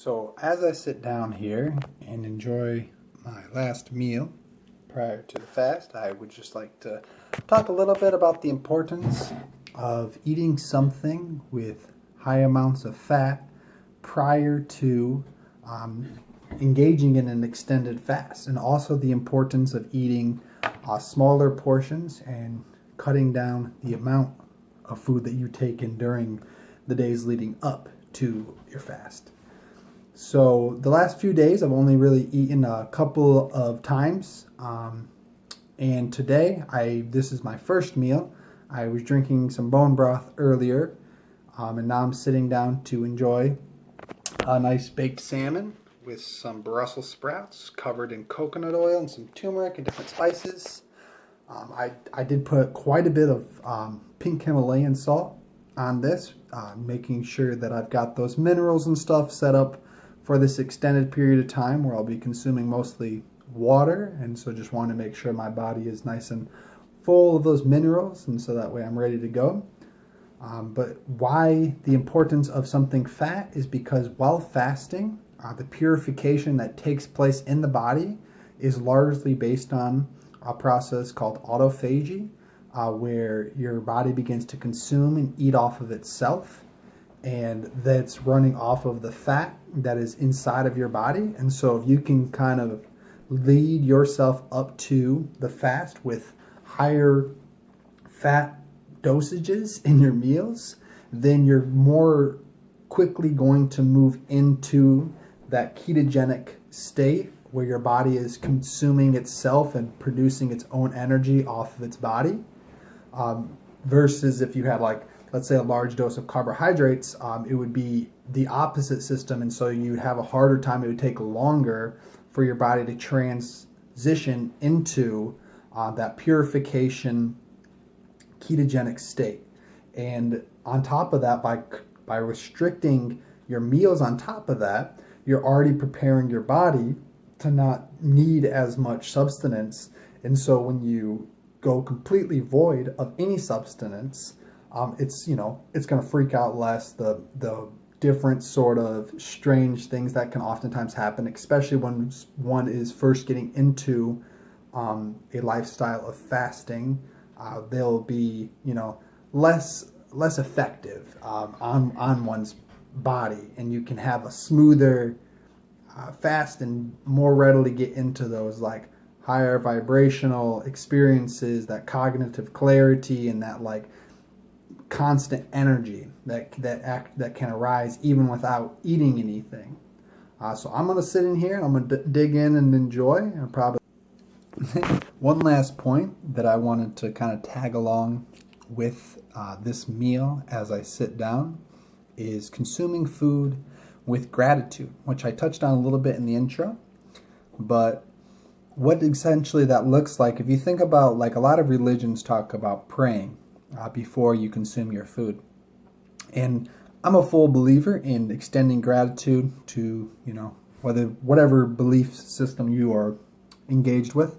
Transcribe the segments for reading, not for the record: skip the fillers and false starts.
So as I sit down here and enjoy my last meal prior to the fast, I would just like to talk a little bit about the importance of eating something with high amounts of fat prior to engaging in an extended fast, and also the importance of eating smaller portions and cutting down the amount of food that you take in during the days leading up to your fast. So the last few days I've only really eaten a couple of times, and today this is my first meal. I was drinking some bone broth earlier, and now I'm sitting down to enjoy a nice baked salmon with some Brussels sprouts covered in coconut oil and some turmeric and different spices. I did put quite a bit of pink Himalayan salt on this, making sure that I've got those minerals and stuff set up for this extended period of time where I'll be consuming mostly water, and so just want to make sure my body is nice and full of those minerals, and so that way I'm ready to go. But why the importance of something fat is because while fasting, the purification that takes place in the body is largely based on a process called autophagy, where your body begins to consume and eat off of itself, and that's running off of the fat that is inside of your body. And so if you can kind of lead yourself up to the fast with higher fat dosages in your meals, then you're more quickly going to move into that ketogenic state where your body is consuming itself and producing its own energy off of its body, versus if you had, like, let's say, a large dose of carbohydrates, it would be the opposite system, and so you'd have a harder time. It would take longer for your body to transition into that purification ketogenic state. And on top of that, by restricting your meals on top of that, you're already preparing your body to not need as much substance. And so when you go completely void of any substance, it's going to freak out less. The different sort of strange things that can oftentimes happen, especially when one is first getting into a lifestyle of fasting, they'll be less effective on one's body, and you can have a smoother fast and more readily get into those like higher vibrational experiences, that cognitive clarity, and that like constant energy that can arise even without eating anything. So I'm gonna sit in here and I'm gonna dig in and enjoy. And probably one last point that I wanted to kind of tag along with this meal as I sit down is consuming food with gratitude, which I touched on a little bit in the intro. But what essentially that looks like, if you think about, like, a lot of religions talk about praying before you consume your food. And I'm a full believer in extending gratitude to, whatever belief system you are engaged with.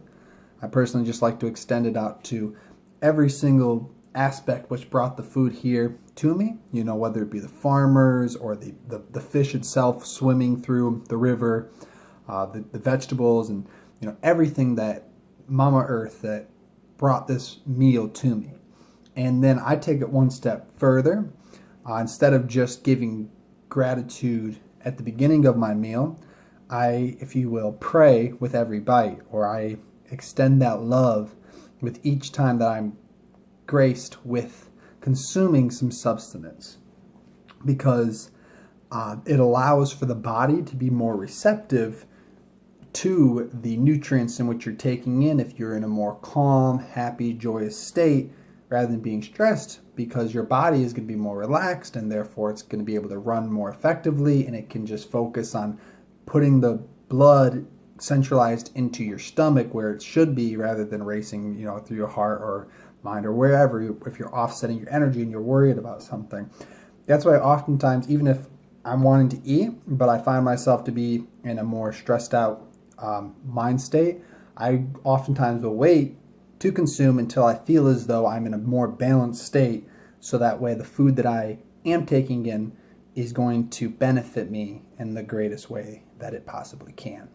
I personally just like to extend it out to every single aspect which brought the food here to me, whether it be the farmers or the fish itself swimming through the river, the vegetables, and everything that Mama Earth that brought this meal to me. And then I take it one step further. Instead of just giving gratitude at the beginning of my meal, I, if you will, pray with every bite, or I extend that love with each time that I'm graced with consuming some substance, because it allows for the body to be more receptive to the nutrients in which you're taking in if you're in a more calm, happy, joyous state, rather than being stressed, because your body is going to be more relaxed, and therefore it's going to be able to run more effectively, and it can just focus on putting the blood centralized into your stomach where it should be, rather than racing through your heart or mind or wherever, if you're offsetting your energy and you're worried about something. That's why oftentimes, even if I'm wanting to eat, but I find myself to be in a more stressed out mind state, I oftentimes will wait to consume until I feel as though I'm in a more balanced state, so that way the food that I am taking in is going to benefit me in the greatest way that it possibly can.